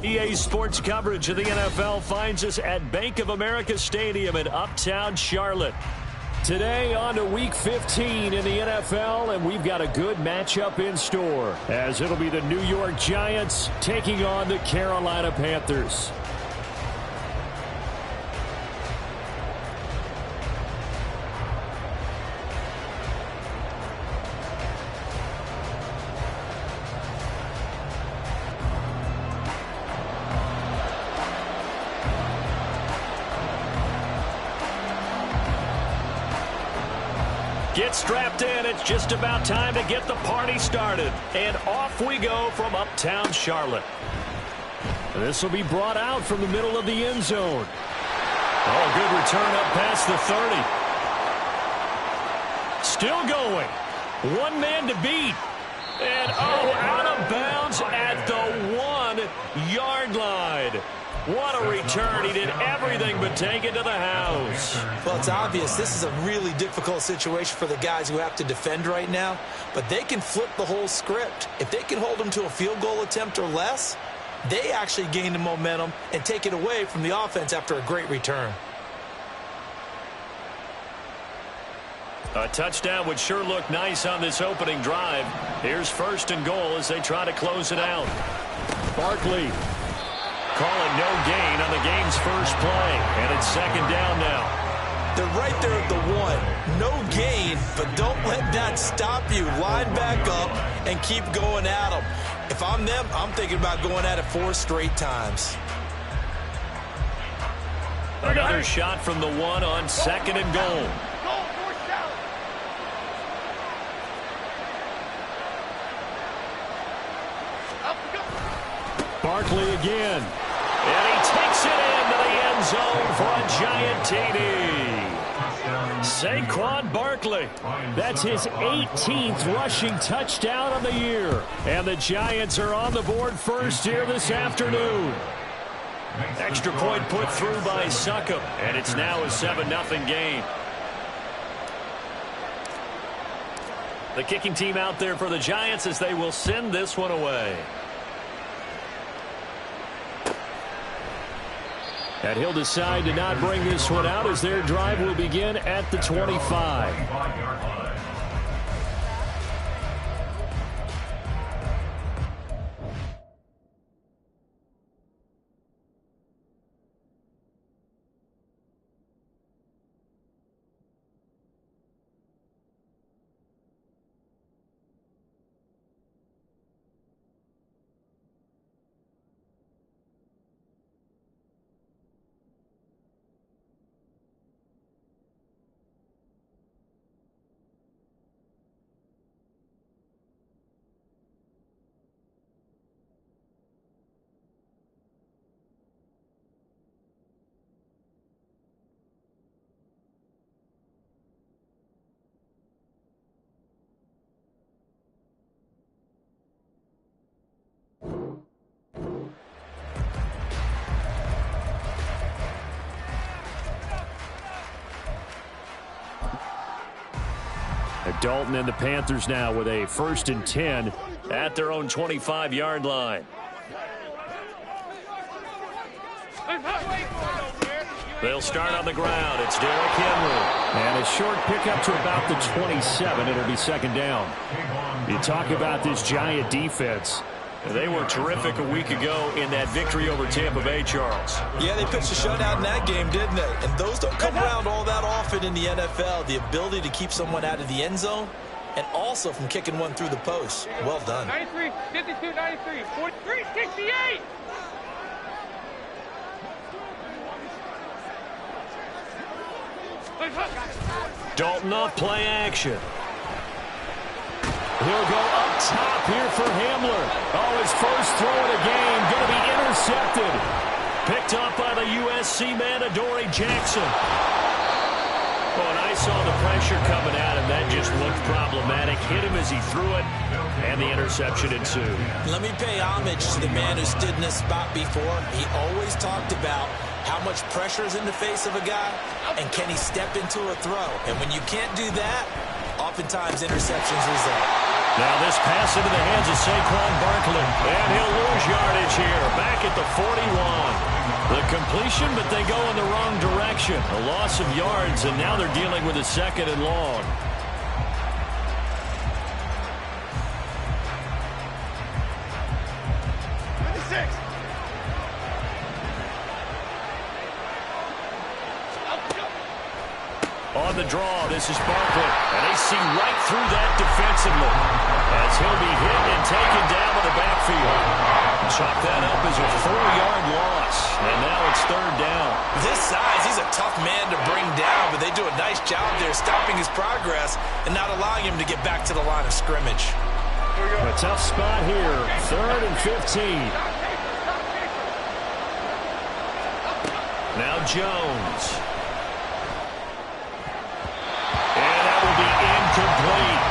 EA Sports coverage of the NFL finds us at Bank of America Stadium in Uptown Charlotte. Today on to Week 15 in the NFL, and we've got a good matchup in store, as it'll be the New York Giants taking on the Carolina Panthers. Get strapped in. It's just about time to get the party started. And off we go from Uptown Charlotte. This will be brought out from the middle of the end zone. Oh, good return up past the 30. Still going. One man to beat. And, oh, out of bounds at the 1-yard line. What a return. He did everything but take it to the house. Well, it's obvious this is a really difficult situation for the guys who have to defend right now, but they can flip the whole script. If they can hold them to a field goal attempt or less, they actually gain the momentum and take it away from the offense after a great return. A touchdown would sure look nice on this opening drive. Here's 1st and goal as they try to close it out. Barkley calling no gain on the game's first play, and it's 2nd down now. They're right there at the 1. No gain, but don't let that stop you. Line back up and keep going at them. If I'm them, I'm thinking about going at it 4 straight times. Another shot from the 1 on 2nd and goal. Barkley again. And he takes it into the end zone for a giant TD. Saquon Barkley. That's his 18th rushing touchdown of the year. And the Giants are on the board first here this afternoon. Extra point put through by Succop. And it's now a 7-0 game. The kicking team out there for the Giants as they will send this one away. And he'll decide to not bring this one out as their drive will begin at the 25. Dalton and the Panthers now with a 1st and 10 at their own 25-yard line. They'll start on the ground. It's Derrick Henry. And a short pickup to about the 27. It'll be 2nd down. You talk about this Giant defense. They were terrific a week ago in that victory over Tampa Bay, Charles. Yeah, they pitched a shutout in that game, didn't they? And those don't come around all that often in the NFL. The ability to keep someone out of the end zone and also from kicking one through the post. Well done. 93, 52, 93, 43, 68. Dalton off play action. He'll go up top here for Hamler. Oh, his first throw of the game going to be intercepted. Picked up by the USC man, Adoree Jackson. Oh, and I saw the pressure coming at him. That just looked problematic. Hit him as he threw it, and the interception ensued. Let me pay homage to the man who stood in this spot before. He always talked about how much pressure is in the face of a guy, and can he step into a throw. And when you can't do that, oftentimes interceptions result. Now this pass into the hands of Saquon Barkley, and he'll lose yardage here, back at the 41. The completion, but they go in the wrong direction. A loss of yards, and now they're dealing with a 2nd and long. On the draw, this is Barkley, and they see right through that defensively as he'll be hit and taken down in the backfield. Chalk that up as a 4-yard loss, and now it's 3rd down. This size, he's a tough man to bring down, but they do a nice job there stopping his progress and not allowing him to get back to the line of scrimmage. A tough spot here, 3rd and 15. Now Jones. Incomplete.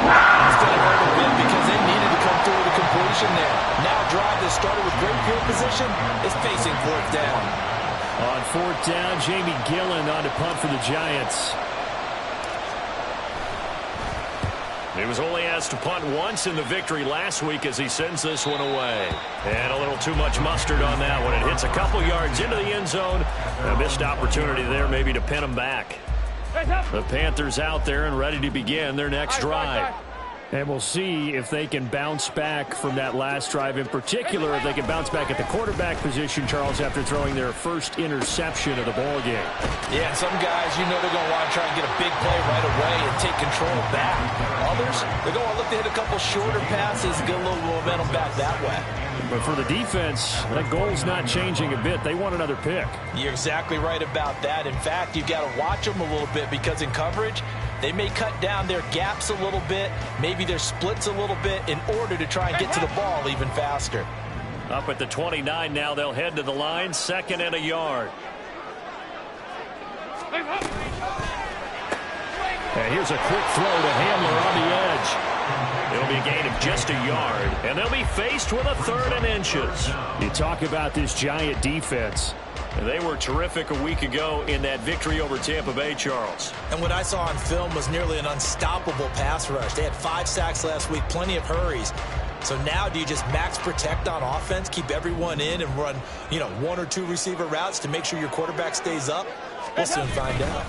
It's going to hurt a bit because they needed to come through with a completion there. Now a drive that started with great field position is facing 4th down. On 4th down, Jamie Gillen on to punt for the Giants. He was only asked to punt once in the victory last week as he sends this one away. And a little too much mustard on that one. It hits a couple yards into the end zone. A missed opportunity there maybe to pin him back. The Panthers out there and ready to begin their next drive. And we'll see if they can bounce back from that last drive, in particular if they can bounce back at the quarterback position, Charles, after throwing their first interception of the ball game. Yeah, some guys, you know, they're going to want to try and get a big play right away and take control back. Others, they're going to look to hit a couple shorter passes and get a little momentum back that way. But for the defense, that goal's not changing a bit. They want another pick. You're exactly right about that. In fact, you've got to watch them a little bit because in coverage, they may cut down their gaps a little bit, maybe their splits a little bit in order to try and get to the ball even faster. Up at the 29 now, they'll head to the line, 2nd and a yard. And here's a quick throw to Hamler on the edge. It'll be a gain of just a yard, and they'll be faced with a 3rd and inches. You talk about this Giant defense. They were terrific a week ago in that victory over Tampa Bay, Charles. And what I saw on film was nearly an unstoppable pass rush. They had 5 sacks last week, plenty of hurries. So now do you just max protect on offense, keep everyone in and run, 1 or 2 receiver routes to make sure your quarterback stays up? We'll soon find out.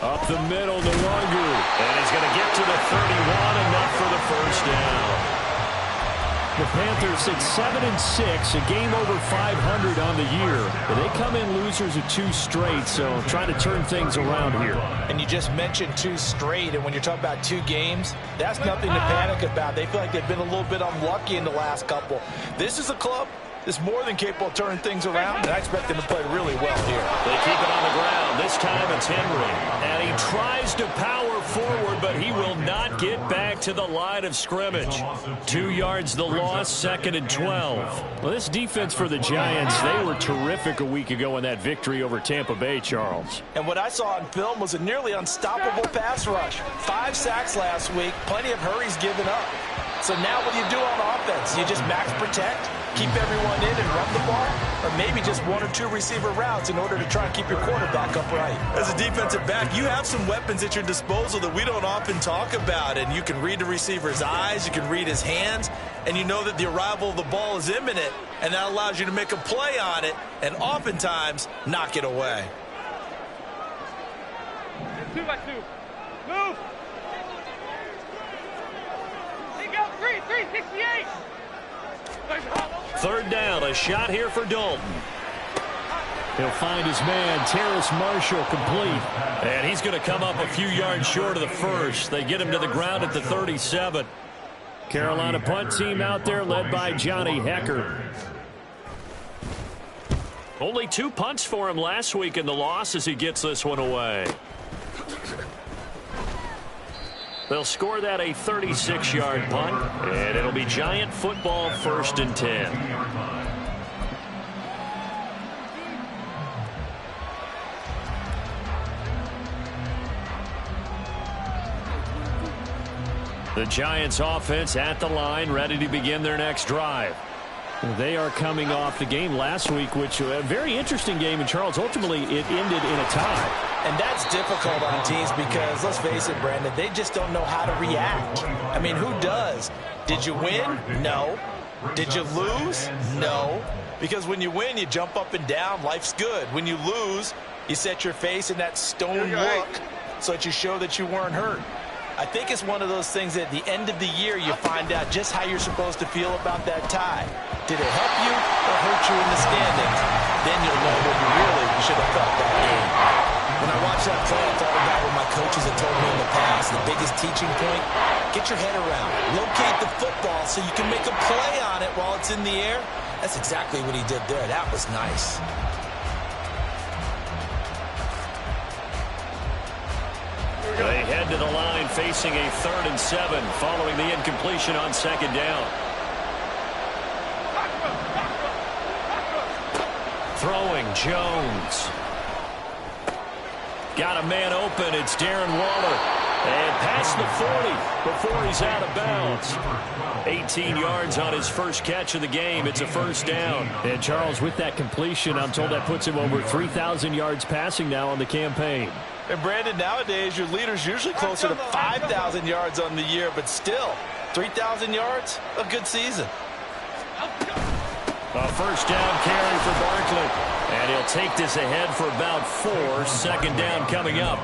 Up the middle to Lungu. And he's going to get to the 31, enough for the 1st down. The Panthers sit 7-6, a game over 500 on the year. But they come in losers of 2 straight, so trying to turn things around here. And you just mentioned 2 straight, and when you're talking about 2 games, that's nothing to panic about. They feel like they've been a little bit unlucky in the last couple. This is a club that's more than capable of turning things around, and I expect them to play really well here. They keep it on the ground. This time it's Henry. And he tries to power forward, but he will not get back to the line of scrimmage. 2 yards the loss, 2nd and 12. Well, this defense for the Giants, they were terrific a week ago in that victory over Tampa Bay, Charles. And what I saw on film was a nearly unstoppable pass rush. 5 sacks last week, plenty of hurries given up. So now what do you do on offense? You just max protect, keep everyone in and run the ball, or maybe just 1 or 2 receiver routes in order to try and keep your quarterback upright. As a defensive back, you have some weapons at your disposal that we don't often talk about, and you can read the receiver's eyes, you can read his hands, and you know that the arrival of the ball is imminent, and that allows you to make a play on it and oftentimes knock it away. 2 by 2. Move. 368. 3rd down, a shot here for Dalton. He'll find his man, Terrace Marshall, complete. And he's going to come up a few yards short of the 1st. They get him to the ground at the 37. Carolina punt team out there led by Johnny Hecker. Only 2 punts for him last week in the loss as he gets this one away. They'll score that a 36-yard punt, and it'll be Giant football 1st and 10. The Giants offense at the line, ready to begin their next drive. They are coming off the game last week, which was a very interesting game in Charles. Ultimately, it ended in a tie. And that's difficult on teams because, let's face it, Brandon, they just don't know how to react. I mean, who does? Did you win? No. Did you lose? No. Because when you win, you jump up and down. Life's good. When you lose, you set your face in that stone look so that you show that you weren't hurt. I think it's one of those things that at the end of the year you find out just how you're supposed to feel about that tie. Did it help you or hurt you in the standings? Then you'll know what you really should have felt that game. When I watched that play, I thought about what my coaches had told me in the past. The biggest teaching point, get your head around. Locate the football so you can make a play on it while it's in the air. That's exactly what he did there. That was nice. They head to the line facing a 3rd and 7 following the incompletion on 2nd down. Throwing Jones. Got a man open. It's Darren Waller. And past the 40 before he's out of bounds. 18 yards on his first catch of the game. It's a 1st down. And Charles, with that completion, I'm told that puts him over 3,000 yards passing now on the campaign. And Brandon, nowadays your leader's usually closer to 5,000 yards on the year, but still, 3,000 yards, a good season. A 1st down carry for Barkley. And he'll take this ahead for about 4. 2nd down coming up.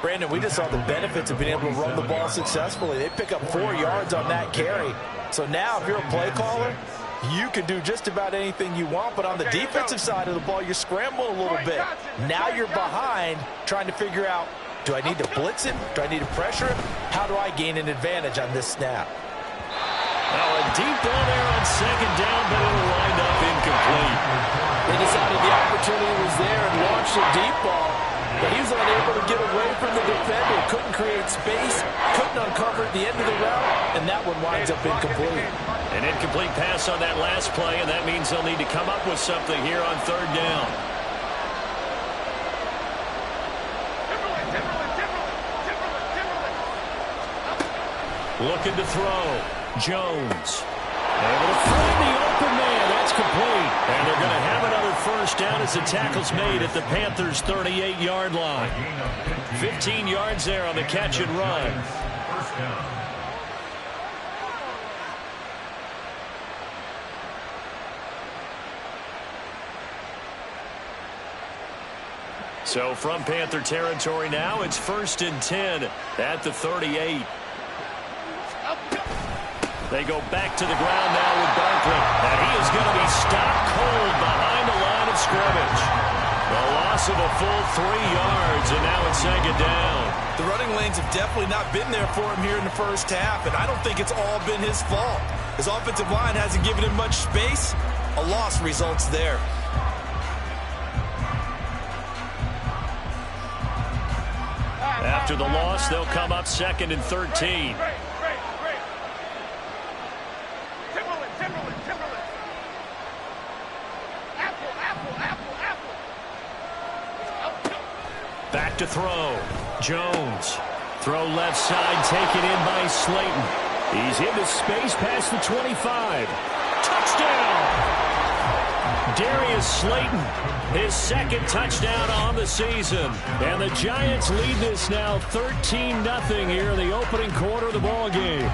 Brandon, we just saw the benefits of being able to run the ball successfully. They pick up 4 yards on that carry. So now if you're a play caller, you can do just about anything you want, but on the defensive side of the ball, you're scrambling a little bit. Now you're behind trying to figure out, do I need to blitz him? Do I need to pressure him? How do I gain an advantage on this snap? Now a deep ball there on 2nd down, but it'll wind up incomplete. They decided the opportunity was there and launched a deep ball, but he was unable to get away from the defender. Couldn't create space, couldn't uncover at the end of the route, and that one winds up incomplete. An incomplete pass on that last play, and that means they'll need to come up with something here on 3rd down. Looking to throw. Jones. Able to find the open man. That's complete. And they're going to have another 1st down as the tackle's made at the Panthers' 38-yard line. 15 yards there on the catch and run. So from Panther territory now, it's 1st and 10 at the 38. They go back to the ground now with Barkley. And he is going to be stopped cold behind the line of scrimmage. The loss of a full 3 yards, and now it's 2nd down. The running lanes have definitely not been there for him here in the 1st half, and I don't think it's all been his fault. His offensive line hasn't given him much space. A loss results there. After the loss, they'll come up 2nd and 13. Back to throw. Jones. Throw left side, taken in by Slayton. He's into space past the 25. Touchdown! Darius Slayton, his 2nd touchdown on the season. And the Giants lead this now 13-0 here in the opening quarter of the ball game.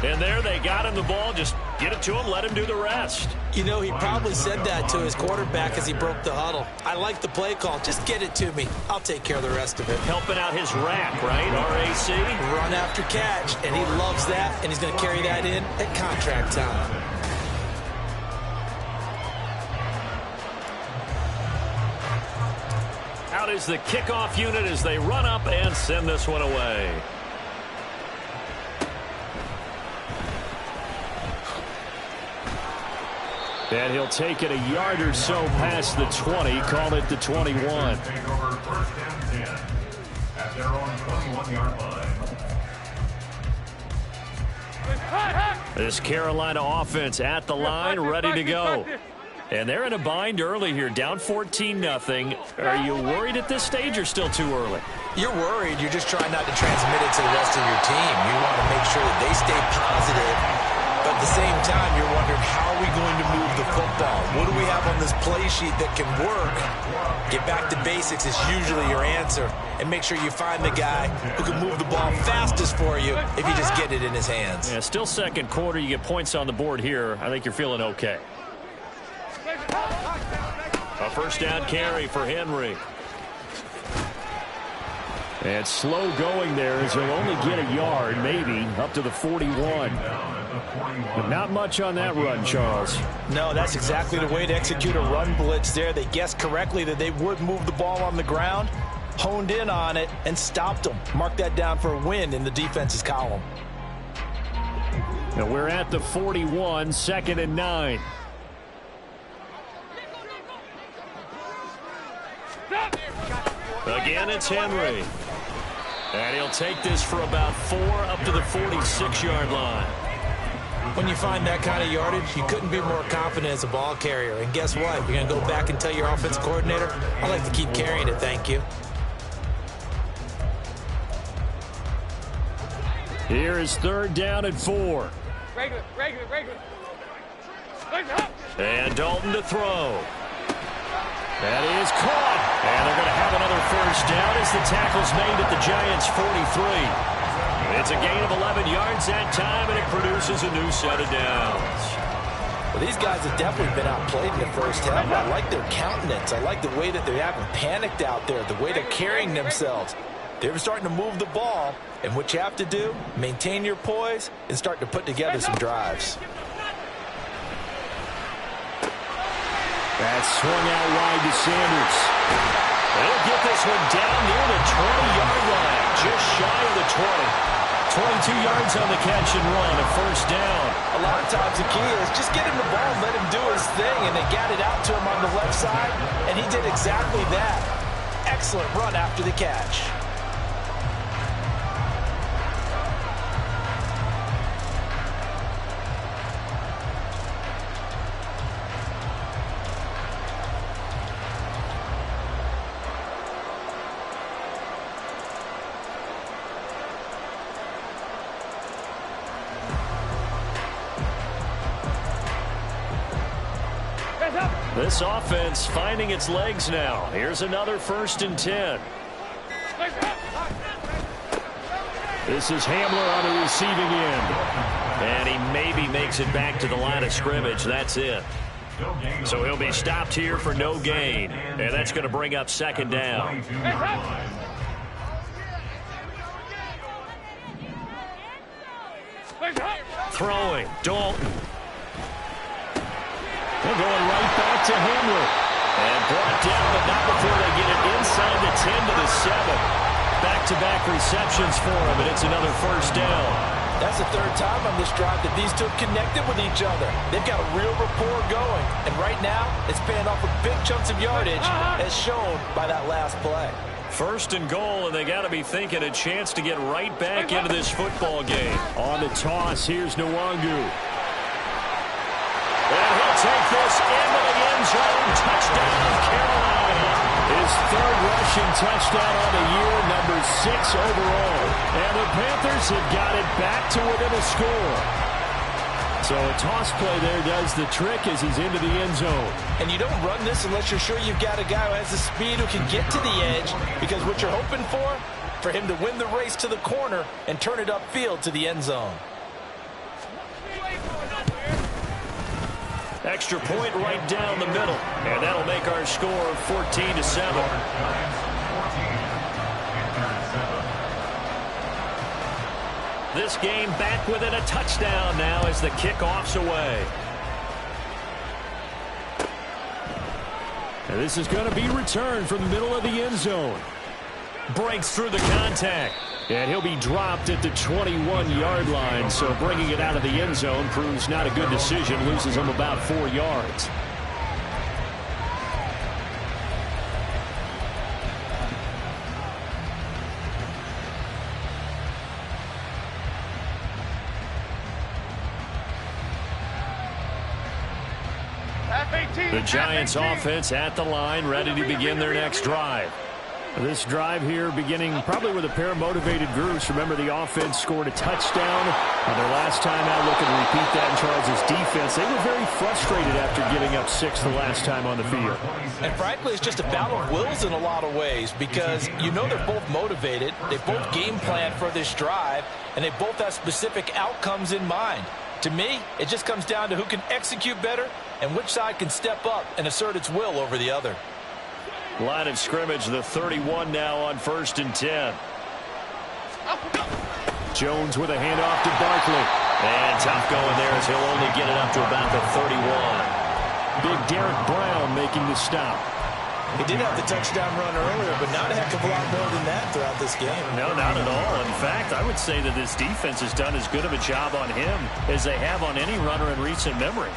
And there they got him the ball. Just get it to him, let him do the rest. You know, he probably said that to his quarterback as he broke the huddle. I like the play call. Just get it to me. I'll take care of the rest of it. Helping out his rack, right? RAC. Run after catch, and he loves that, and he's going to carry that in at contract time. Out is the kickoff unit as they run up and send this one away. And he'll take it a yard or so past the 20, call it the 21. Take over 1st and 10 at their own 21-yard line. This Carolina offense at the line, ready to go. And they're in a bind early here, down 14-0. Are you worried at this stage or still too early? You're worried. You're just trying not to transmit it to the rest of your team. You want to make sure that they stay positive. But at the same time, you're wondering, how are we going to move the football? What do we have on this play sheet that can work? Get back to basics is usually your answer. And make sure you find the guy who can move the ball fastest for you if you just get it in his hands. Yeah, still second quarter. You get points on the board here. I think you're feeling okay. A first down carry for Henry. And slow going there as he'll only get a yard, maybe, up to the 41. But not much on that run, Charles. No, that's exactly the way to execute a run blitz there. They guessed correctly that they would move the ball on the ground, honed in on it, and stopped them. Mark that down for a win in the defense's column. And we're at the 41, 2nd and 9. Again, it's Henry. And he'll take this for about 4 up to the 46-yard line. When you find that kind of yardage, you couldn't be more confident as a ball carrier. And guess what? You're going to go back and tell your offensive coordinator, I like to keep carrying it, thank you. Here is 3rd down and 4. Regular. And Dalton to throw. That is caught. And they're going to have another first down as the tackle's made at the Giants' 43. It's a gain of 11 yards that time, and it produces a new set of downs. Well, these guys have definitely been outplayed in the first half. I like their countenance. I like the way that they haven't panicked out there, the way they're carrying themselves. They're starting to move the ball, and what you have to do, maintain your poise and start to put together some drives. That's swung out wide to Sanders. They'll get this one down near the 20-yard line, just shy of the 20. 22 yards on the catch and run, a first down. A lot of times the key is just get him the ball and let him do his thing, and they got it out to him on the left side, and he did exactly that. Excellent run after the catch. This offense finding its legs now. Here's another 1st and 10. This is Hamler on the receiving end. And he maybe makes it back to the line of scrimmage. That's it. So he'll be stopped here for no gain. And that's going to bring up 2nd down. Throwing, Dalton. They're going right back to Hamler. And brought down, but not before they get it inside the 10 to the 7. Back-to-back receptions for him, and it's another first down. That's the 3rd time on this drive that these two have connected with each other. They've got a real rapport going, and right now it's paying off with big chunks of yardage, as shown by that last play. 1st and goal, and they got to be thinking a chance to get right back into this football game. On the toss, here's Nwangu. And he'll take this into the end zone. Touchdown, Carolina. His 3rd rushing touchdown on the year, number 6 overall. And the Panthers have got it back to within a score. So a toss play there does the trick as he's into the end zone. And you don't run this unless you're sure you've got a guy who has the speed who can get to the edge, because what you're hoping for him to win the race to the corner and turn it upfield to the end zone. Extra point right down the middle. And that'll make our score 14-7. This game back within a touchdown now as the kickoff's away. And this is going to be returned from the middle of the end zone. Breaks through the contact. And he'll be dropped at the 21-yard line, so bringing it out of the end zone proves not a good decision, loses him about 4 yards. The Giants offense at the line, ready to begin their next drive. This drive here beginning probably with a pair of motivated groups. Remember, the offense scored a touchdown on their last time out. Looking to repeat that in Charles' defense. They were very frustrated after giving up 6 the last time on the field. And frankly, it's just a battle of wills in a lot of ways because you know they're both motivated. They both game plan for this drive, and they both have specific outcomes in mind. To me, it just comes down to who can execute better and which side can step up and assert its will over the other. Line of scrimmage, the 31 now on 1st and 10. Jones with a handoff to Barkley. And tough going there as he'll only get it up to about the 31. Big Derek Brown making the stop. He did have the touchdown run earlier, but not a heck of a lot more than that throughout this game. No, not at all. In fact, I would say that this defense has done as good of a job on him as they have on any runner in recent memory.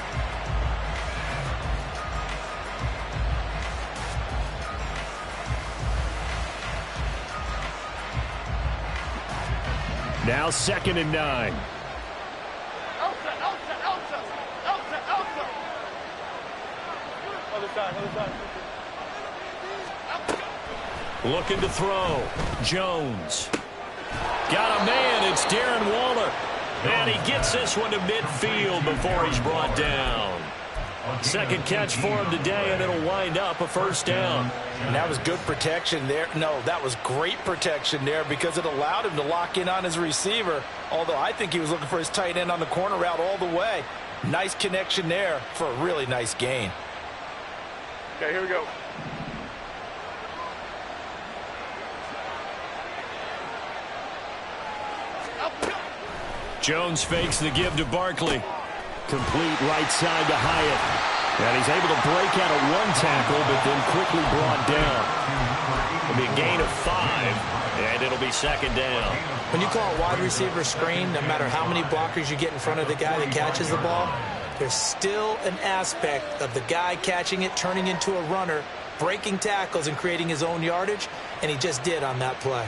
Now 2nd and 9. Looking to throw. Jones. Got a man. It's Darren Waller. And he gets this one to midfield before he's brought down. Second catch for him today, and it'll wind up a 1st down. And that was good protection there. No, that was great protection there because it allowed him to lock in on his receiver, although I think he was looking for his tight end on the corner route all the way. Nice connection there for a really nice gain. Okay, here we go. Jones fakes the give to Barkley. Complete right side to Hyatt. And he's able to break out of 1 tackle, but then quickly brought down. It'll be a gain of 5, and it'll be 2nd down. When you call a wide receiver screen, no matter how many blockers you get in front of the guy that catches the ball, there's still an aspect of the guy catching it, turning into a runner, breaking tackles and creating his own yardage, and he just did on that play.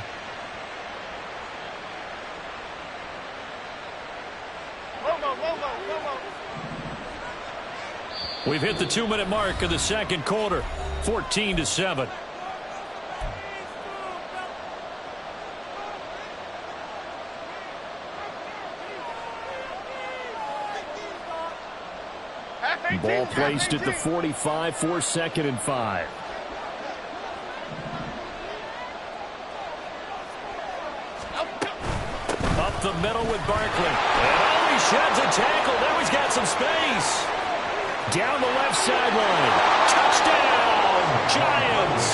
We've hit the 2-minute mark of the 2nd quarter, 14-7. Ball placed at the 45 for 2nd and 5. Up the middle with Barkley. And he sheds a tackle. Now he's got some space. Down the left sideline. Touchdown, Giants.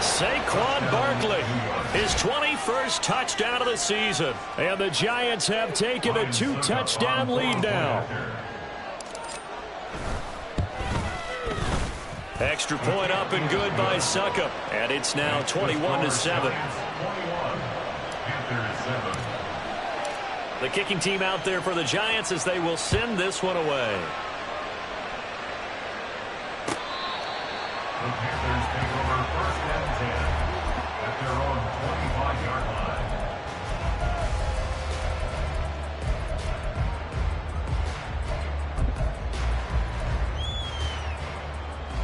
Saquon Barkley, his 21st touchdown of the season. And the Giants have taken a 2-touchdown lead now. Extra point up and good by Succop. And it's now 21-7. The kicking team out there for the Giants as they will send this one away. The Panthers take over 1st and 10 at their own 25-yard line.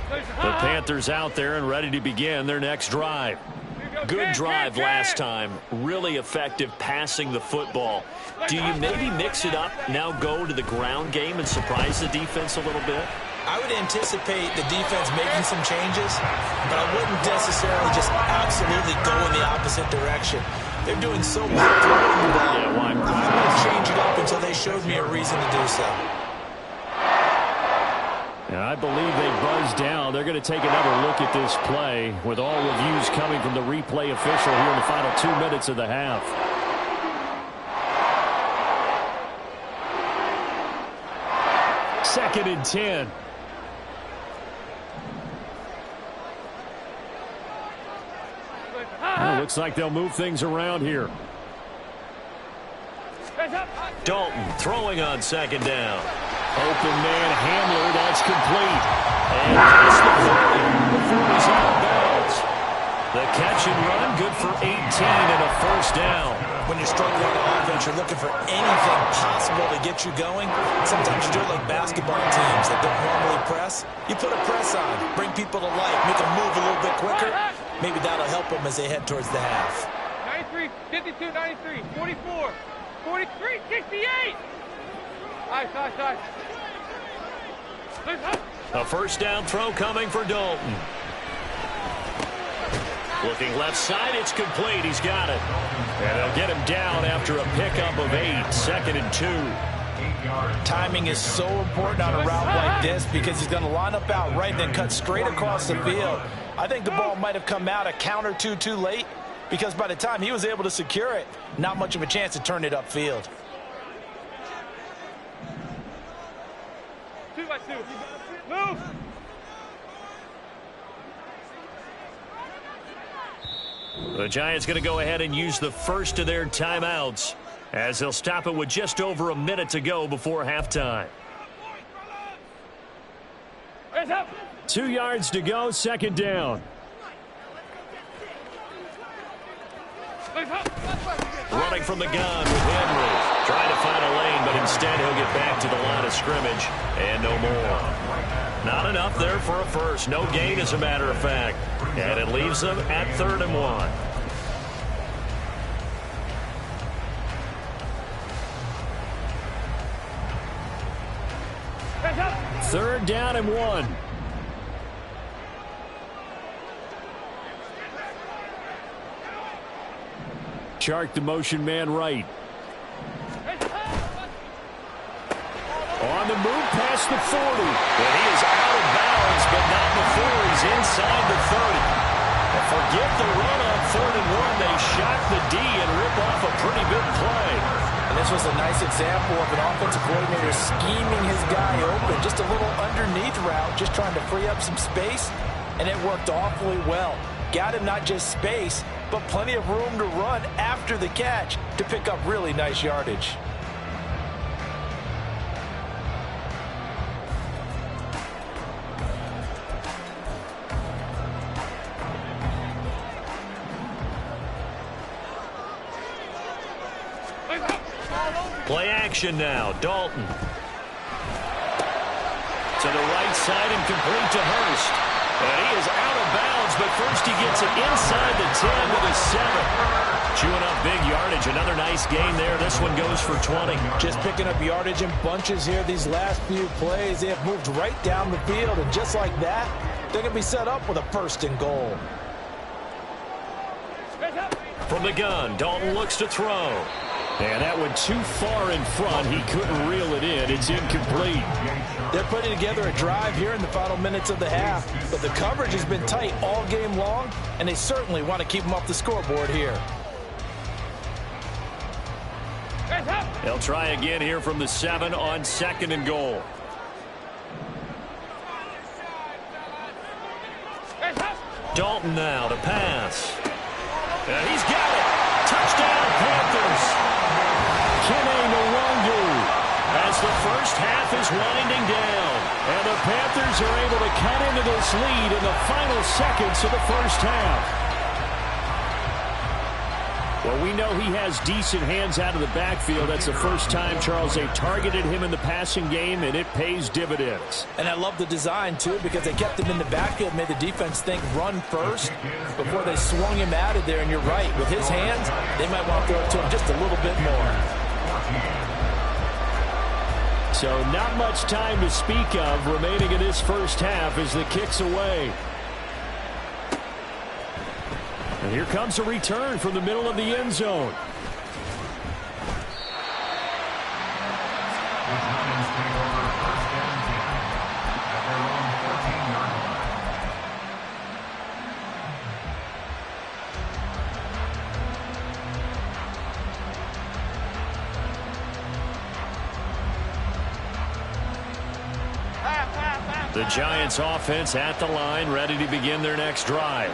The Panthers out there and ready to begin their next drive. Good drive last time. Really effective passing the football. Do you maybe mix it up, now go to the ground game and surprise the defense a little bit? I would anticipate the defense making some changes, but I wouldn't necessarily just absolutely go in the opposite direction. They're doing so well throwing the ball. Yeah, why? I wouldn't change it up until they showed me a reason to do so. And I believe they buzzed down. They're going to take another look at this play with all reviews coming from the replay official here in the final 2 minutes of the half. Second and 10. Well, looks like they'll move things around here. Dalton throwing on 2nd down. Open man Hamler, that's complete. And past the 40 before he's out of bounds. The catch and run, good for 18 and a 1st down. When you're struggling on offense, you're looking for anything possible to get you going. Sometimes you do it like basketball teams that don't normally press. You put a press on, bring people to life, make them move a little bit quicker. Maybe that'll help them as they head towards the half. 93, 52, 93, 44, 43, 68. Nice. A first down throw coming for Dalton. Looking left side, it's complete. He's got it. And they'll get him down after a pickup of 8, 2nd and 2. Timing is so important on a route like this because he's going to line up out right and then cut straight across the field. I think the ball might have come out a count or two too late because by the time he was able to secure it, not much of a chance to turn it upfield. 2-by-2. Move. The Giants going to go ahead and use the first of their timeouts as they'll stop it with just over a minute to go before halftime. 2 yards to go, 2nd down. Running from the gun with Henry. Trying to find a lane, but instead he'll get back to the line of scrimmage. And no more. Not enough there for a first. No gain, as a matter of fact. And it leaves them at 3rd and 1. Third down and 1. Chark the motion man right. On the move past the 40. And he is out of bounds, but not before he's inside the 30. And forget the run on 3rd and 1. They shock the D and rip off a pretty big play. And this was a nice example of an offensive coordinator scheming his guy open. Just a little underneath route, just trying to free up some space. And it worked awfully well. Got him not just space, but plenty of room to run after the catch to pick up really nice yardage. Play action now. Dalton. To the right side and complete to Hurst. And he is out of bounds, but first he gets it inside the 10 to the 7. Chewing up big yardage. Another nice gain there. This one goes for 20. Just picking up yardage in bunches here these last few plays. They have moved right down the field, and just like that, they're going to be set up with a 1st and goal. From the gun, Dalton looks to throw. And that went too far in front. He couldn't reel it in. It's incomplete. They're putting together a drive here in the final minutes of the half. But the coverage has been tight all game long, and they certainly want to keep them off the scoreboard here. They'll try again here from the 7 on 2nd and goal. Dalton now to pass. And he's got it. Touchdown, Panthers. As the first half is winding down. And the Panthers are able to cut into this lead in the final seconds of the first half. Well, we know he has decent hands out of the backfield. That's the first time, Charles, they targeted him in the passing game, and it pays dividends. And I love the design, too, because they kept him in the backfield, made the defense think run first before they swung him out of there. And you're right, with his hands, they might want to throw it to him just a little bit more. So not much time to speak of remaining in this first half as the kick's away. And here comes a return from the middle of the end zone. The Giants offense at the line, ready to begin their next drive.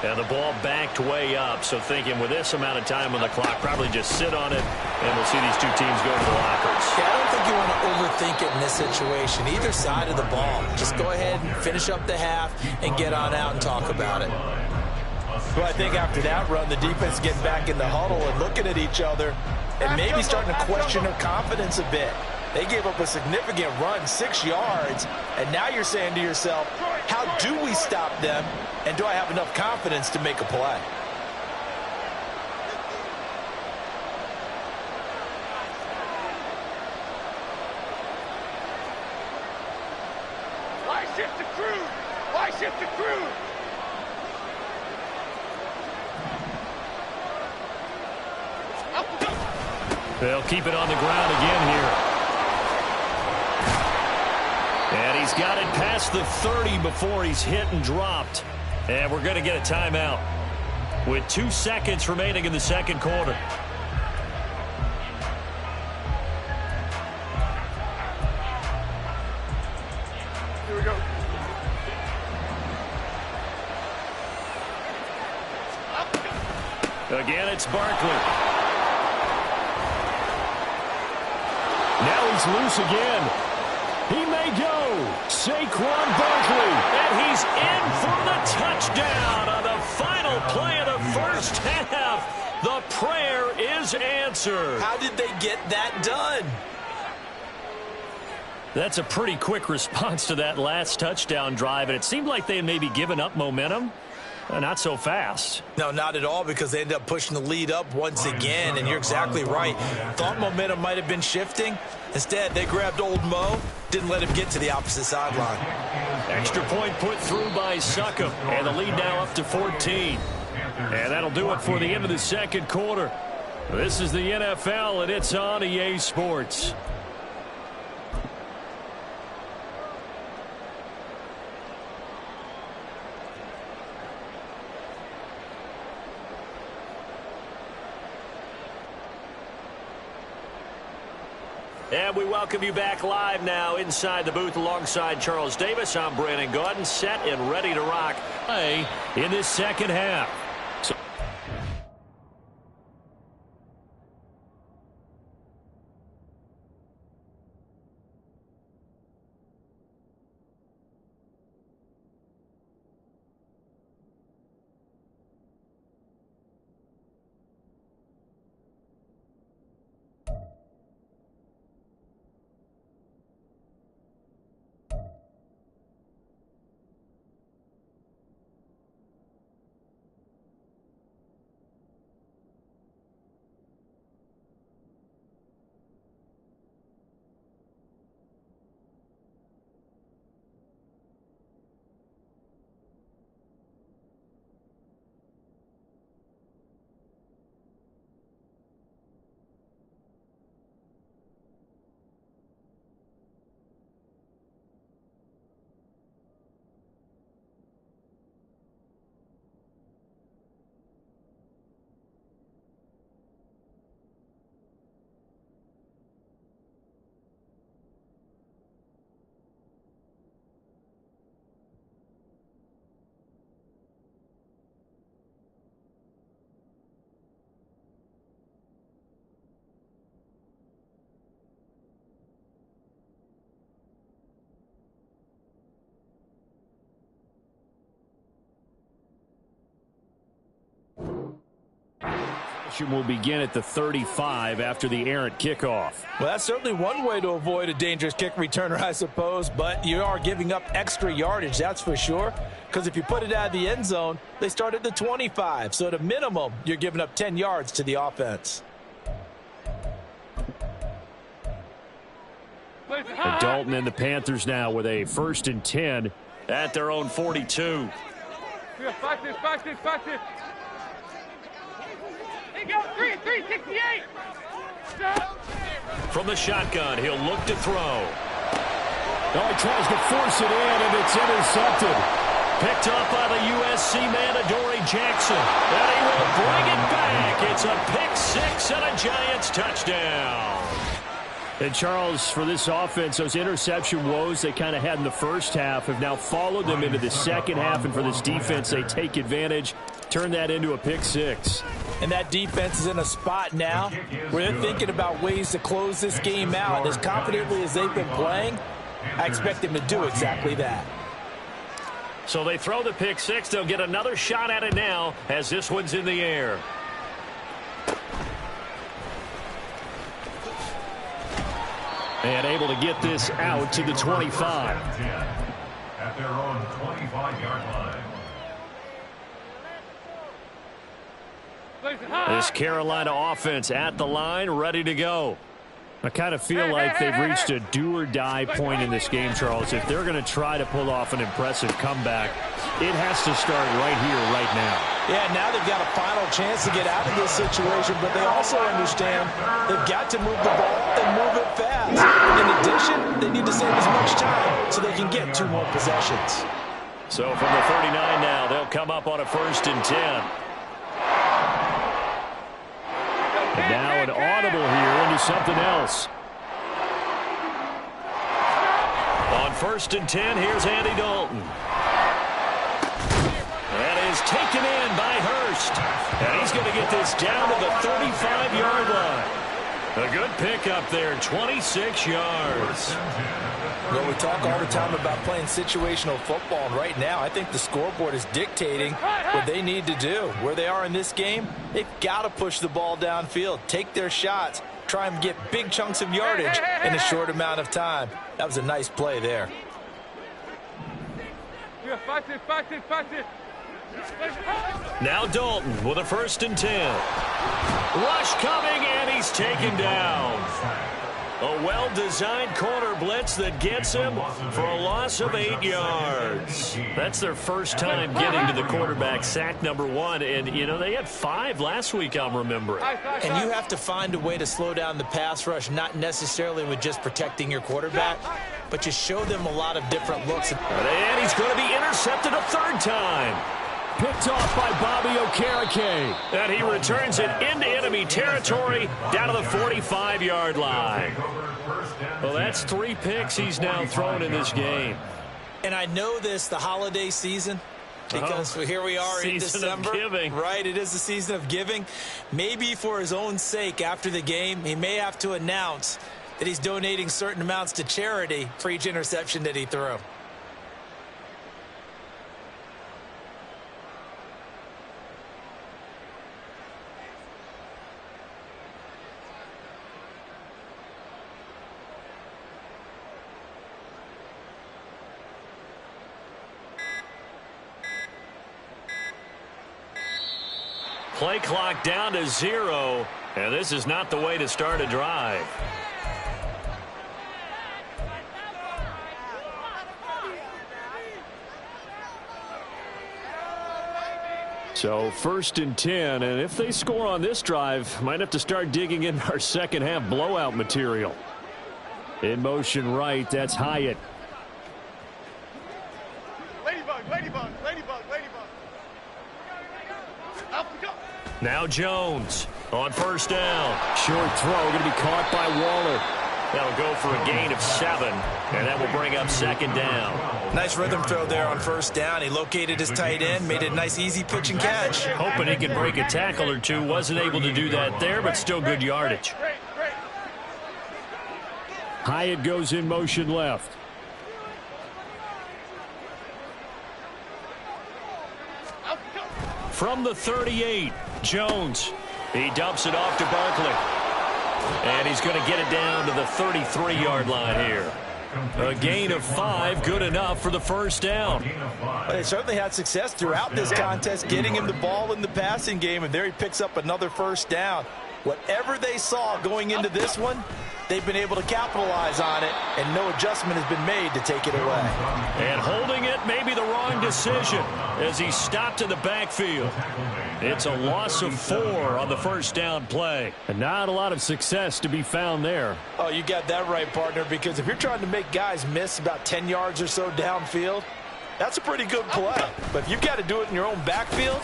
And the ball backed way up, so thinking with this amount of time on the clock, probably just sit on it, and we'll see these two teams go to the lockers. Yeah, I don't think you want to overthink it in this situation, either side of the ball. Just go ahead and finish up the half and get on out and talk about it. Well, I think after that run, the defense is getting back in the huddle and looking at each other and maybe starting to question their confidence a bit. They gave up a significant run, 6 yards, and now you're saying to yourself, how do we stop them, and do I have enough confidence to make a play? Why shift the crew? Why shift the crew? They'll keep it on the ground again here. And he's got it past the 30 before he's hit and dropped. And we're going to get a timeout with 2 seconds remaining in the second quarter. Here we go. Again, it's Barkley. Now he's loose again. He may go. Saquon Barkley. And he's in for the touchdown on the final play of the first half. The prayer is answered. How did they get that done? That's a pretty quick response to that last touchdown drive, and it seemed like they had maybe given up momentum. Not so fast. No, not at all, because they ended up pushing the lead up once again, and you're exactly right. Thought momentum might have been shifting. Instead, they grabbed old Mo, didn't let him get to the opposite sideline. Extra point put through by Succop, and the lead now up to 14. And that'll do it for the end of the second quarter. This is the NFL, and it's on EA Sports. And we welcome you back live now inside the booth alongside Charles Davis. I'm Brandon Gaudin, set and ready to rock in this second half. Will begin at the 35 after the errant kickoff. Well, that's certainly one way to avoid a dangerous kick returner, I suppose, but you are giving up extra yardage, that's for sure, because if you put it out of the end zone, they start at the 25, so at a minimum, you're giving up 10 yards to the offense. And Dalton and the Panthers now with a 1st and 10 at their own 42. Yeah, fight this. Here you go, 368. From the shotgun, he'll look to throw. Oh, he tries to force it in, and it's intercepted. Picked up by the USC man, Adoree Jackson. And he will bring it back. It's a pick six and a Giants touchdown. And, Charles, for this offense, those interception woes they kind of had in the first half have now followed them into the second half. And for this defense, they take advantage, turn that into a pick six. And that defense is in a spot now where they're thinking about ways to close this game out. As confidently as they've been playing, I expect them to do exactly that. So they throw the pick six. They'll get another shot at it now as this one's in the air. And able to get this out to the 25. At their own 25-yard line. This Carolina offense at the line, ready to go. I kind of feel like they've reached a do-or-die point in this game, Charles. If they're going to try to pull off an impressive comeback, it has to start right here, right now. Yeah, now they've got a final chance to get out of this situation, but they also understand they've got to move the ball and move it fast. In addition, they need to save as much time so they can get 2 more possessions. So from the 39 now, they'll come up on a 1st and 10. And now an audible here into something else. On 1st and 10, here's Andy Dalton. That is taken in by Hurst. And he's going to get this down to the 35-yard line. A good pickup there, 26 yards. Well, we talk all the time about playing situational football, and right now I think the scoreboard is dictating what they need to do. Where they are in this game, they've got to push the ball downfield, take their shots, try and get big chunks of yardage in a short amount of time. That was a nice play there. Now Dalton with a 1st and 10. Rush coming, and he's taken down. A well-designed corner blitz that gets him for a loss of 8 yards. That's their first time getting to the quarterback, sack number 1. And, you know, they had 5 last week, I'm remembering. And you have to find a way to slow down the pass rush, not necessarily with just protecting your quarterback, but you show them a lot of different looks. And he's going to be intercepted a 3rd time. Picked off by Bobby Okereke. And he returns it into enemy territory down to the 45-yard line. Well, that's 3 picks he's now thrown in this game. And I know this, the holiday season, because here we are in December. Season of giving. Right, it is the season of giving. Maybe for his own sake after the game, he may have to announce that he's donating certain amounts to charity for each interception that he threw. Play clock down to 0, and this is not the way to start a drive. So 1st and 10, and if they score on this drive, might have to start digging in our second half blowout material. In motion right, that's Hyatt. Ladybug, ladybug, ladybug, ladybug. Now Jones on 1st down. Short throw, going to be caught by Waller. That'll go for a gain of 7, and that will bring up 2nd down. Nice rhythm throw there on 1st down. He located his tight end, made it a nice easy pitch and catch. Hoping he could break a tackle or two. Wasn't able to do that there, but still good yardage. Hyatt goes in motion left. From the 38, Jones. He dumps it off to Barkley. And he's going to get it down to the 33-yard line here. A gain of 5, good enough for the 1st down. But they certainly had success throughout this contest, getting him the ball in the passing game, and there he picks up another 1st down. Whatever they saw going into this one, they've been able to capitalize on it, and no adjustment has been made to take it away. And holding it may be the wrong decision as he stopped in the backfield. It's a loss of 4 on the 1st down play. And not a lot of success to be found there. Oh, you got that right, partner, because if you're trying to make guys miss about 10 yards or so downfield, that's a pretty good play. But if you've got to do it in your own backfield,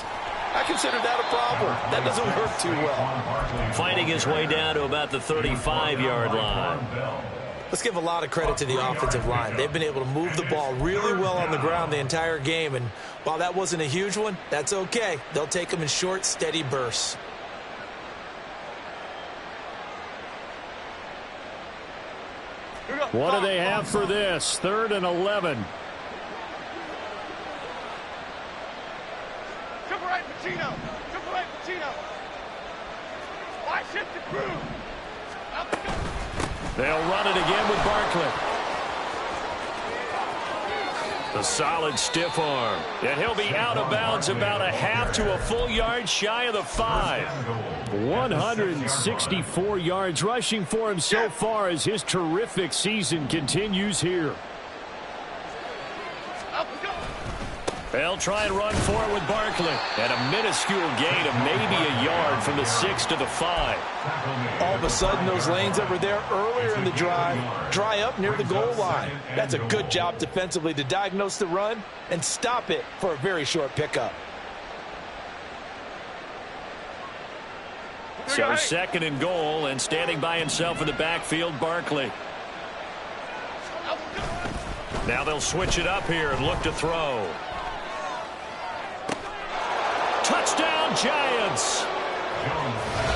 I consider that a problem. That doesn't work too well. Fighting his way down to about the 35-yard line. Let's give a lot of credit to the offensive line. They've been able to move the ball really well on the ground the entire game, and while that wasn't a huge one, that's okay. They'll take them in short, steady bursts. What do they have for this? 3rd and 11. Pacino. Triple A Pacino. Wide shift to Cruz. They'll run it again with Barkley. A solid stiff arm. And he'll be out of bounds about a half to a full yard shy of the 5. 164 yards rushing for him so far as his terrific season continues here. They'll try and run for it with Barkley. And a minuscule gain of maybe a yard from the 6 to the 5. All of a sudden, those lanes that were there earlier in the drive dry up near the goal line. That's a good job defensively to diagnose the run and stop it for a very short pickup. So 2nd and goal, and standing by himself in the backfield, Barkley. Now they'll switch it up here and look to throw. Touchdown, Giants!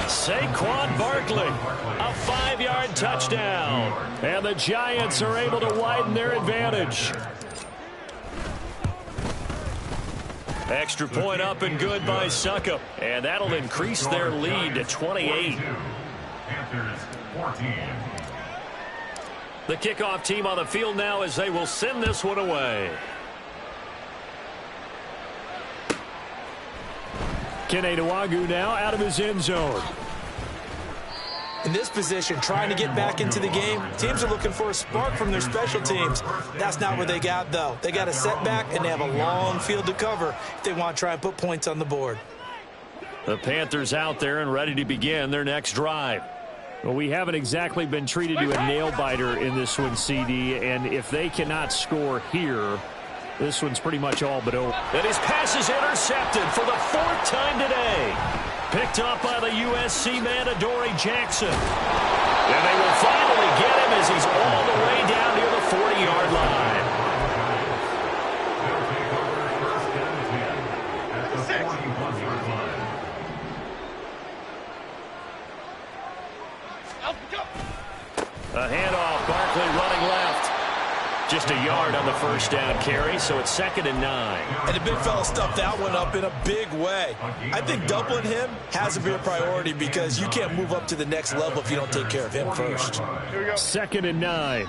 Saquon Barkley, a 5-yard touchdown. And the Giants are able to widen their advantage. Extra point up and good by Suckup. And that'll increase their lead to 28. The kickoff team on the field now as they will send this one away. Kene Nwagu now out of his end zone. In this position, trying to get back into the game, teams are looking for a spark from their special teams. That's not what they got, though. They got a setback, and they have a long field to cover if they want to try and put points on the board. The Panthers out there and ready to begin their next drive. Well, we haven't exactly been treated to a nail-biter in this one, CD, and if they cannot score here, this one's pretty much all but over. And his pass is intercepted for the 4th time today. Picked up by the USC man, Adoree Jackson. And they will finally get him as he's all the way down near the 40-yard line. A handoff, Barkley running left. Just a yard on the first down carry, so it's 2nd and 9. And the big fella stuffed that one up in a big way. I think doubling him has to be a priority because you can't move up to the next level if you don't take care of him first. 2nd and 9.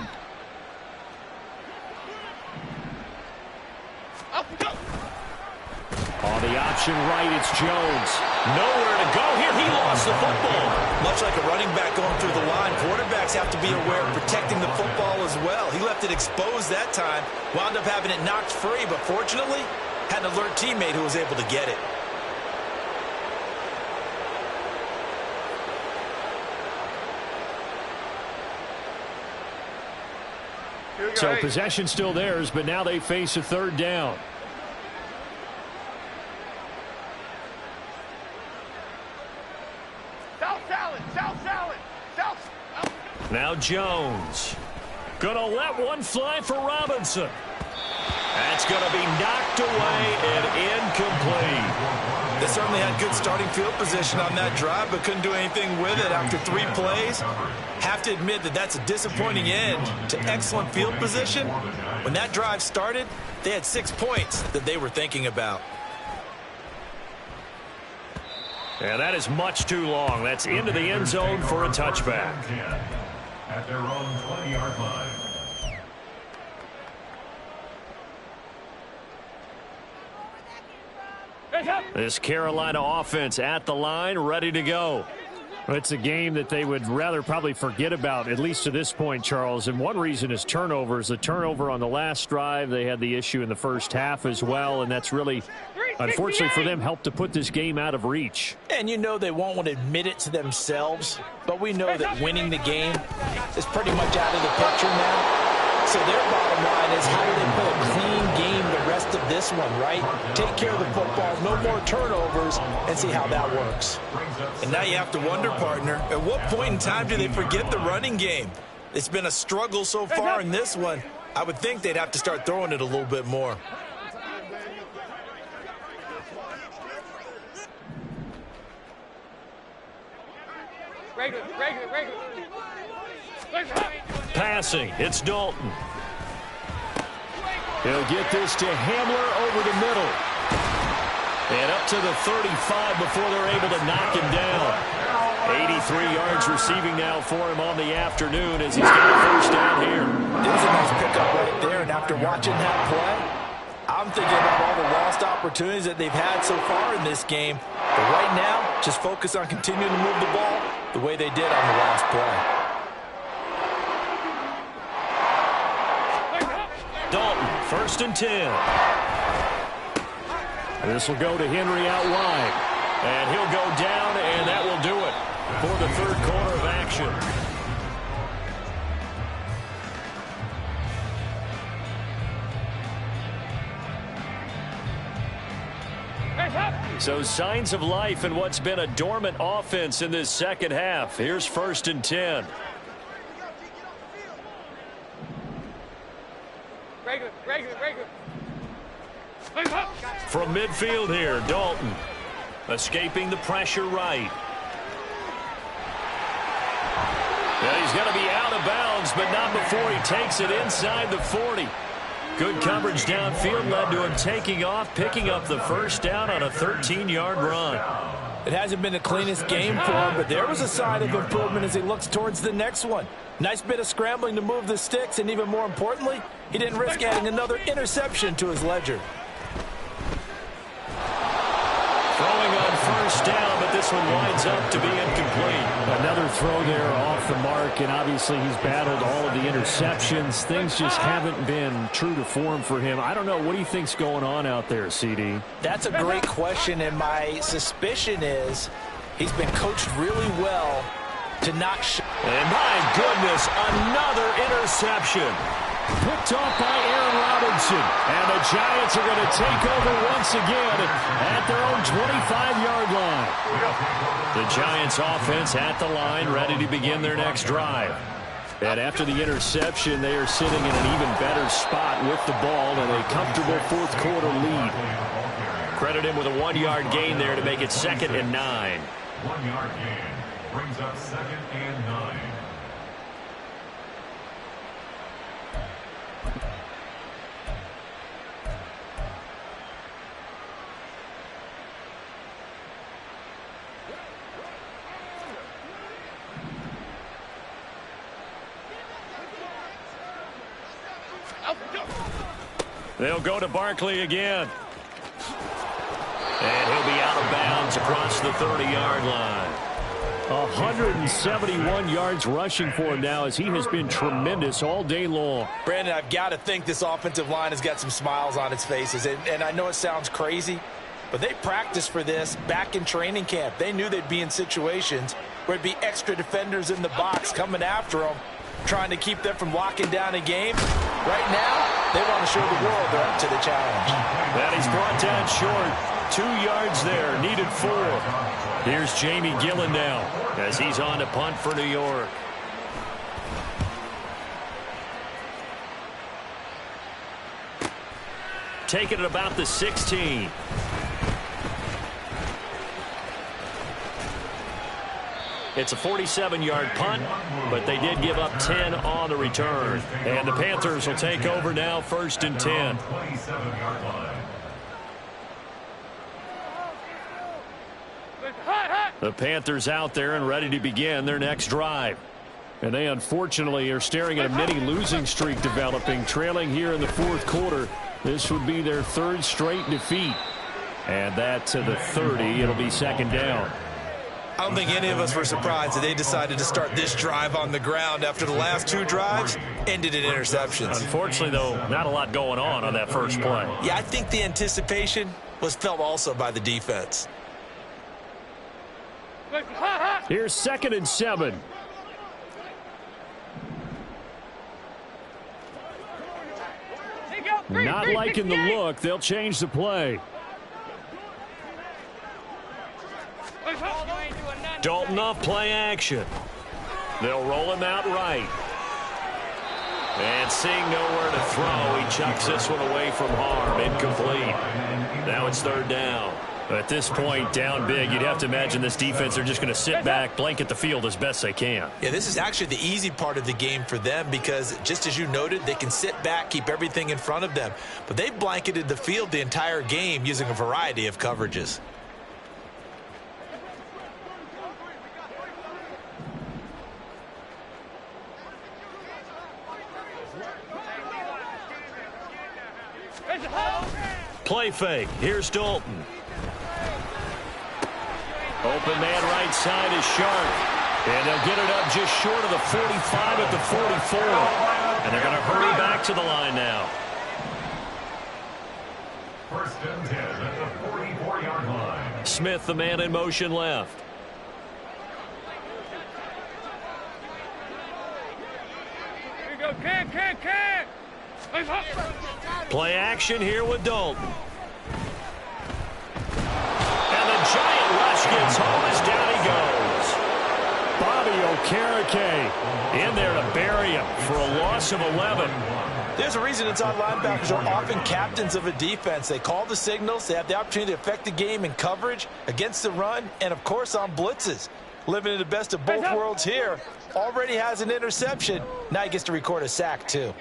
On the option right, it's Jones. Nowhere to go here. He lost the football. Much like a running back going through the line, quarterbacks have to be aware of protecting the football as well. He left it exposed that time, wound up having it knocked free, but fortunately, had an alert teammate who was able to get it. So possession still theirs, but now they face a 3rd down. Now Jones. Gonna let one fly for Robinson. That's gonna be knocked away and incomplete. They certainly had good starting field position on that drive, but couldn't do anything with it after 3 plays. Have to admit that that's a disappointing end to excellent field position. When that drive started, they had 6 points that they were thinking about. And that is much too long. That's into the end zone for a touchback. At their own 20-yard line. This Carolina offense at the line, ready to go. It's a game that they would rather probably forget about, at least to this point, Charles. And one reason is turnovers. The turnover on the last drive, they had the issue in the first half as well, and that's really, unfortunately for them, helped to put this game out of reach. And you know they won't want to admit it to themselves, but we know that winning the game is pretty much out of the picture now. So their bottom line is, how do they play a clean game the rest of this one, right? Take care of the football, no more turnovers, and see how that works. And now you have to wonder, partner, at what point in time do they forget the running game? It's been a struggle so far in this one. I would think they'd have to start throwing it a little bit more. Regular. Passing, it's Dalton. He'll get this to Hamler over the middle. And up to the 35 before they're able to knock him down. 83 yards receiving now for him on the afternoon as he's got a first down here. There's a nice pickup right there, and after watching that play, I'm thinking about all the lost opportunities that they've had so far in this game. But right now, just focus on continuing to move the ball the way they did on the last play. Dalton, 1st and 10. This will go to Henry out wide. And he'll go down, and that will do it for the third quarter of action. So signs of life in what's been a dormant offense in this second half. Here's 1st and 10. From midfield here, Dalton. Escaping the pressure right. Yeah, he's going to be out of bounds, but not before he takes it inside the 40. Good coverage downfield led to him taking off, picking up the first down on a 13-yard run. It hasn't been the cleanest game for him, but there was a sign of improvement as he looks towards the next one. Nice bit of scrambling to move the sticks, and even more importantly, he didn't risk adding another interception to his ledger. Throwing on first down, but this one winds up to be incomplete. Another throw there off the mark, and obviously he's battled all of the interceptions. Things just haven't been true to form for him. I don't know. What do you think's going on out there, CD? That's a great question, and my suspicion is he's been coached really well to not and my goodness, another interception. Picked off by Aaron Robinson. And the Giants are going to take over once again at their own 25-yard line. The Giants offense at the line, ready to begin their next drive. And after the interception, they are sitting in an even better spot with the ball and a comfortable fourth quarter lead. Credit him with a 1-yard gain there to make it 2nd and 9. 1-yard gain brings up 2nd and 9. They'll go to Barkley again. And he'll be out of bounds across the 30-yard line. 171 yards rushing for him now as he has been tremendous all day long. Brandon, I've got to think this offensive line has got some smiles on its faces. And I know it sounds crazy, but they practiced for this back in training camp. They knew they'd be in situations where it'd be extra defenders in the box coming after them, trying to keep them from locking down a game. Right now, they want to show the world they're up to the challenge. And he's brought down short. 2 yards there, needed 4. Here's Jamie Gillen now as he's on to punt for New York. Taking it about the 16. It's a 47-yard punt, but they did give up 10 on the return. And the Panthers will take over now, 1st and 10. 27-yard line. The Panthers out there and ready to begin their next drive. And they unfortunately are staring at a mini losing streak developing, trailing here in the fourth quarter. This would be their 3rd straight defeat. And that to the 30. It'll be 2nd down. I don't think any of us were surprised that they decided to start this drive on the ground after the last 2 drives ended in interceptions. Unfortunately, though, not a lot going on that first play. Yeah, I think the anticipation was felt also by the defense. Here's 2nd and 7. Not liking the look. They'll change the play. Dalton off play action. They'll roll him out right. And seeing nowhere to throw, he chucks this one away from harm. Incomplete. Now it's 3rd down. At this point, down big, you'd have to imagine this defense are just going to sit back, blanket the field as best they can. Yeah, this is actually the easy part of the game for them because, just as you noted, they can sit back, keep everything in front of them. But they've blanketed the field the entire game using a variety of coverages. Play fake. Here's Dalton. Open man right side is Sharp. And they'll get it up just short of the 45 at the 44. And they're going to hurry back to the line now. First and 10 at the 44-yard line. Smith, the man in motion left. Here you go, can. Play action here with Dalton. And the giant rush gets home as down he goes. Bobby Okereke in there to bury him for a loss of 11. There's a reason inside linebackers are often captains of a defense. They call the signals. They have the opportunity to affect the game in coverage, against the run, and, of course, on blitzes. Living in the best of both worlds here. Already has an interception. Now he gets to record a sack, too.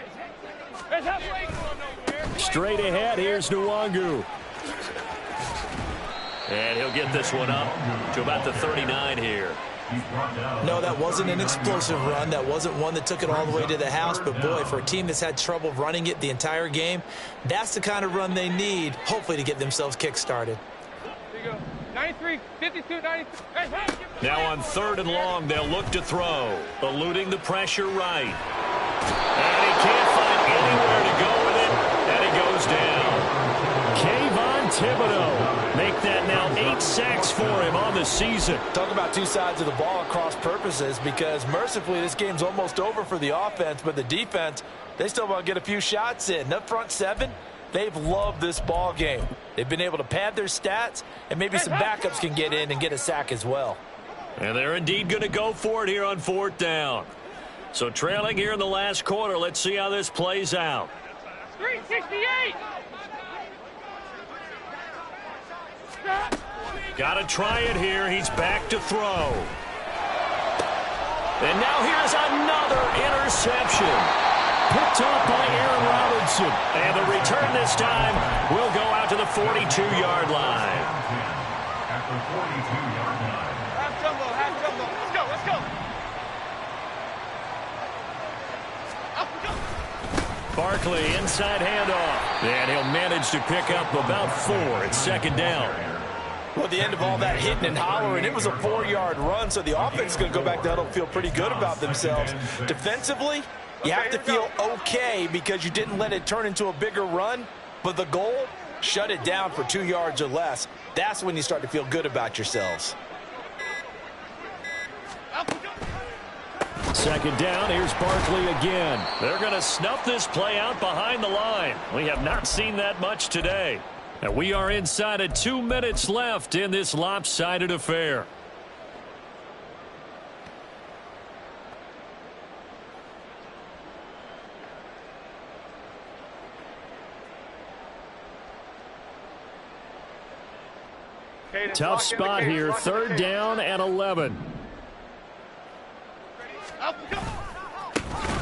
Straight ahead, here's Nwangu. And he'll get this one up to about the 39 here. No, that wasn't an explosive run. That wasn't one that took it all the way to the house. But, boy, for a team that's had trouble running it the entire game, that's the kind of run they need, hopefully, to get themselves kick-started. There you go. 93, 52, 93. Now on 3rd and long, they'll look to throw, eluding the pressure right. And he can't find anywhere to go with it, and he goes down. Kayvon Thibodeau make that now 8 sacks for him on the season. Talk about two sides of the ball at cross purposes, because mercifully this game's almost over for the offense, but the defense, they still want to get a few shots in. Up front 7, they've loved this ball game. They've been able to pad their stats, and maybe some backups can get in and get a sack as well. And they're indeed going to go for it here on 4th down. So trailing here in the last quarter, let's see how this plays out. 368. Got to try it here. He's back to throw. And now here's another interception. Picked off by Aaron Robinson. And the return this time will go out to the 42-yard line. At the 42-yard line. Half jumbo. Let's go. Barkley, inside handoff. And he'll manage to pick up about 4 at 2nd down. Well, at the end of all that hitting and hollering, it was a 4-yard run, so the offense is going to go back down and feel pretty good about themselves. Defensively, you have to feel okay because you didn't let it turn into a bigger run, but the goal, shut it down for 2 yards or less. That's when you start to feel good about yourselves. 2nd down, here's Barkley again. They're going to snuff this play out behind the line. We have not seen that much today. And we are inside of 2 minutes left in this lopsided affair. Tough spot here, 3rd down and 11.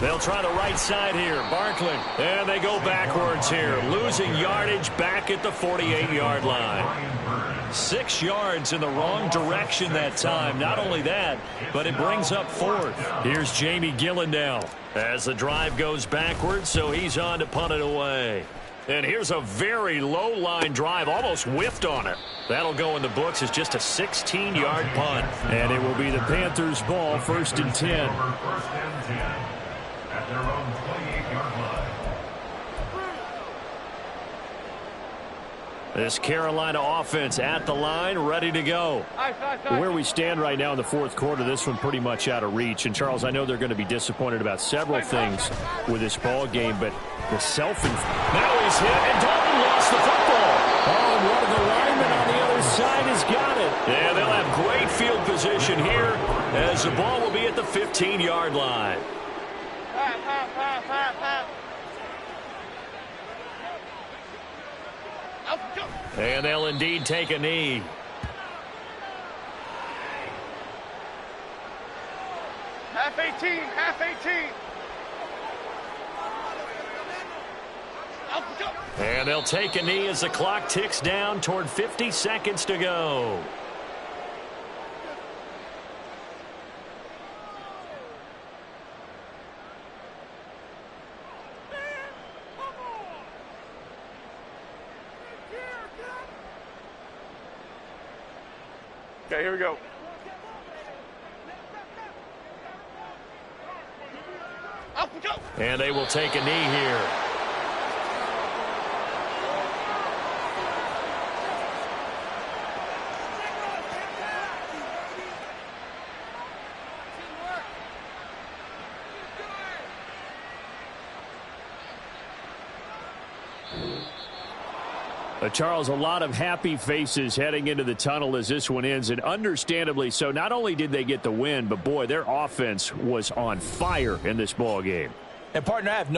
They'll try the right side here. Barkley. And they go backwards here. Losing yardage back at the 48-yard line. 6 yards in the wrong direction that time. Not only that, but it brings up 4th. Here's Jamie Gillendow as the drive goes backwards, so he's on to punt it away. And here's a very low-line drive, almost whiffed on it. That'll go in the books as just a 16-yard punt. And it will be the Panthers' ball, 1st and 10. First and 10 at their own 28-yard line. This Carolina offense at the line, ready to go. Where we stand right now in the 4th quarter, this one pretty much out of reach. And, Charles, I know they're going to be disappointed about several things with this ball game, but the now he's hit, and Dalton lost the football. Oh, and one of the linemen on the other side has got it. Yeah, they'll have great field position here as the ball will be at the 15-yard line. And they'll indeed take a knee. Half 18, half 18. And they'll take a knee as the clock ticks down toward 50 seconds to go. Okay, here we go. And they will take a knee here. Charles, a lot of happy faces heading into the tunnel as this one ends, and understandably so. Not only did they get the win, but boy, their offense was on fire in this ball game. And partner, I have no